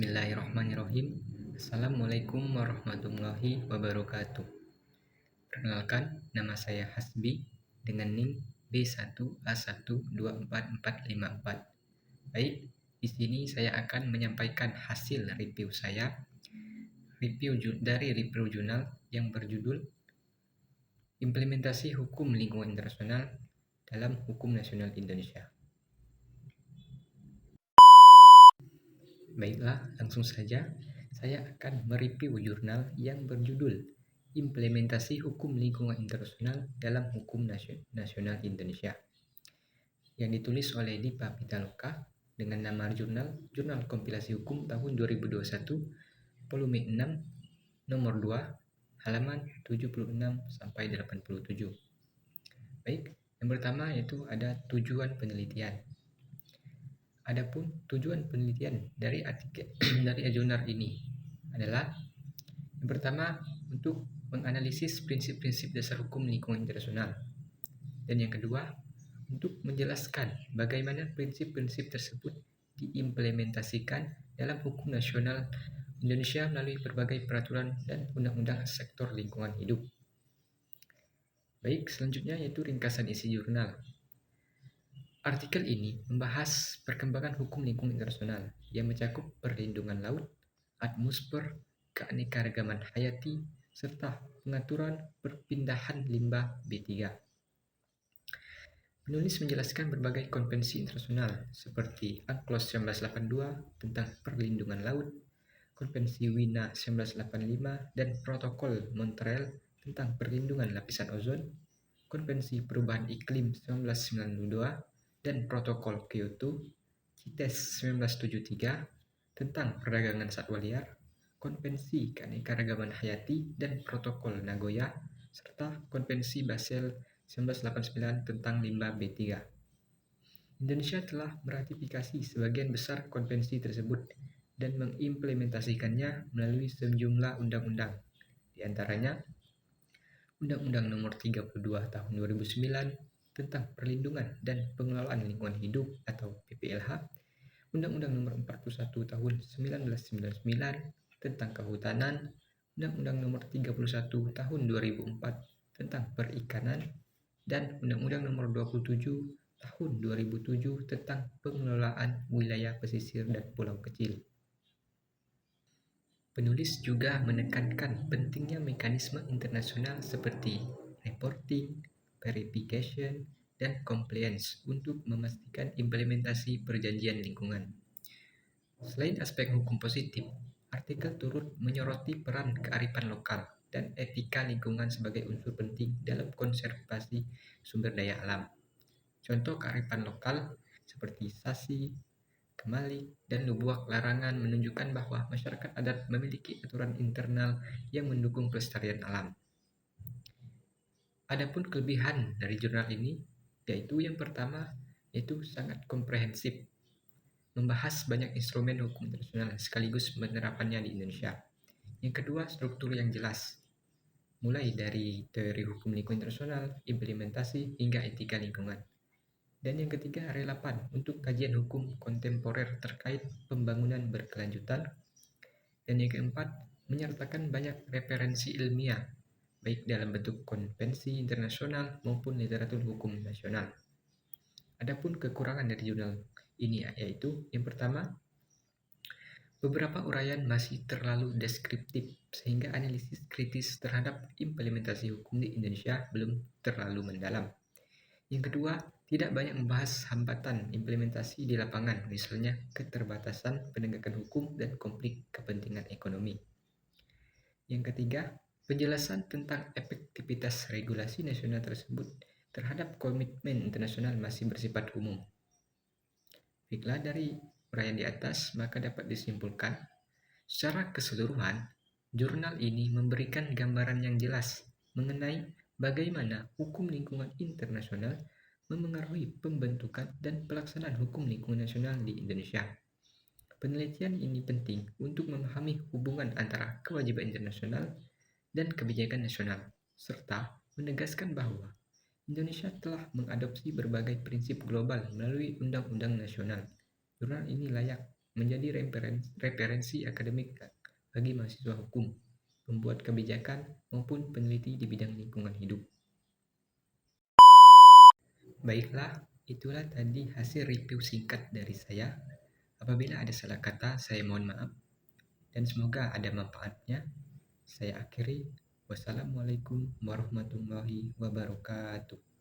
Bismillahirrahmanirrahim. Assalamualaikum warahmatullahi wabarakatuh. Perkenalkan, nama saya Hasbi dengan NIM B1A1244454. Baik, di sini saya akan menyampaikan hasil review saya. Dari review jurnal yang berjudul Implementasi Hukum Lingkungan Internasional dalam Hukum Nasional Indonesia. Baiklah, langsung saja saya akan mereview jurnal yang berjudul Implementasi Hukum Lingkungan Internasional dalam Hukum Nasional Indonesia yang ditulis oleh Dipa Pitaloka dengan nama Jurnal Kompilasi Hukum tahun 2021 volume 6 nomor 2 halaman 76 sampai 87. Baik, yang pertama yaitu ada tujuan penelitian. Adapun tujuan penelitian dari jurnal ini adalah yang pertama untuk menganalisis prinsip-prinsip dasar hukum lingkungan internasional, dan yang kedua untuk menjelaskan bagaimana prinsip-prinsip tersebut diimplementasikan dalam hukum nasional Indonesia melalui berbagai peraturan dan undang-undang sektor lingkungan hidup. Baik, selanjutnya yaitu ringkasan isi jurnal. Artikel ini membahas perkembangan hukum lingkungan internasional yang mencakup perlindungan laut, atmosfer, keanekaragaman hayati, serta pengaturan perpindahan limbah B3. Penulis menjelaskan berbagai konvensi internasional seperti UNCLOS 1982 tentang perlindungan laut, Konvensi Wina 1985 dan Protokol Montreal tentang perlindungan lapisan ozon, Konvensi Perubahan Iklim 1992 dan Protokol Kyoto, CITES 1973 tentang perdagangan satwa liar, Konvensi Keanekaragaman Hayati dan Protokol Nagoya, serta Konvensi Basel 1989 tentang limbah B3. Indonesia telah meratifikasi sebagian besar konvensi tersebut dan mengimplementasikannya melalui sejumlah undang-undang, di antaranya Undang-Undang Nomor 32 Tahun 2009 tentang Perlindungan dan Pengelolaan Lingkungan Hidup atau PPLH, Undang-Undang Nomor 41 Tahun 1999 tentang Kehutanan, Undang-Undang Nomor 31 Tahun 2004 tentang Perikanan, dan Undang-Undang Nomor 27 Tahun 2007 tentang Pengelolaan Wilayah Pesisir dan Pulau Kecil. Penulis juga menekankan pentingnya mekanisme internasional seperti reporting, verification, dan compliance untuk memastikan implementasi perjanjian lingkungan. Selain aspek hukum positif, artikel turut menyoroti peran kearifan lokal dan etika lingkungan sebagai unsur penting dalam konservasi sumber daya alam. Contoh kearifan lokal seperti Sasi, Kemali, dan Lubuak Larangan menunjukkan bahwa masyarakat adat memiliki aturan internal yang mendukung pelestarian alam. Adapun kelebihan dari jurnal ini, yaitu yang pertama, yaitu sangat komprehensif, membahas banyak instrumen hukum internasional sekaligus penerapannya di Indonesia. Yang kedua, struktur yang jelas, mulai dari teori hukum lingkungan internasional, implementasi, hingga etika lingkungan. Dan yang ketiga, relevan untuk kajian hukum kontemporer terkait pembangunan berkelanjutan. Dan yang keempat, menyertakan banyak referensi ilmiah, baik dalam bentuk konvensi internasional maupun literatur hukum nasional. Adapun kekurangan dari jurnal ini yaitu yang pertama, beberapa uraian masih terlalu deskriptif sehingga analisis kritis terhadap implementasi hukum di Indonesia belum terlalu mendalam. Yang kedua, tidak banyak membahas hambatan implementasi di lapangan, misalnya keterbatasan penegakan hukum dan konflik kepentingan ekonomi. Yang ketiga, penjelasan tentang efektivitas regulasi nasional tersebut terhadap komitmen internasional masih bersifat umum. Baiklah, dari uraian di atas maka dapat disimpulkan, secara keseluruhan, jurnal ini memberikan gambaran yang jelas mengenai bagaimana hukum lingkungan internasional memengaruhi pembentukan dan pelaksanaan hukum lingkungan nasional di Indonesia. Penelitian ini penting untuk memahami hubungan antara kewajiban internasional dan kebijakan nasional, serta menegaskan bahwa Indonesia telah mengadopsi berbagai prinsip global melalui undang-undang nasional. Jurnal ini layak menjadi referensi akademik bagi mahasiswa hukum, pembuat kebijakan, maupun peneliti di bidang lingkungan hidup. Baiklah, itulah tadi hasil review singkat dari saya. Apabila ada salah kata, saya mohon maaf, dan semoga ada manfaatnya. Saya akhiri. Wassalamualaikum warahmatullahi wabarakatuh.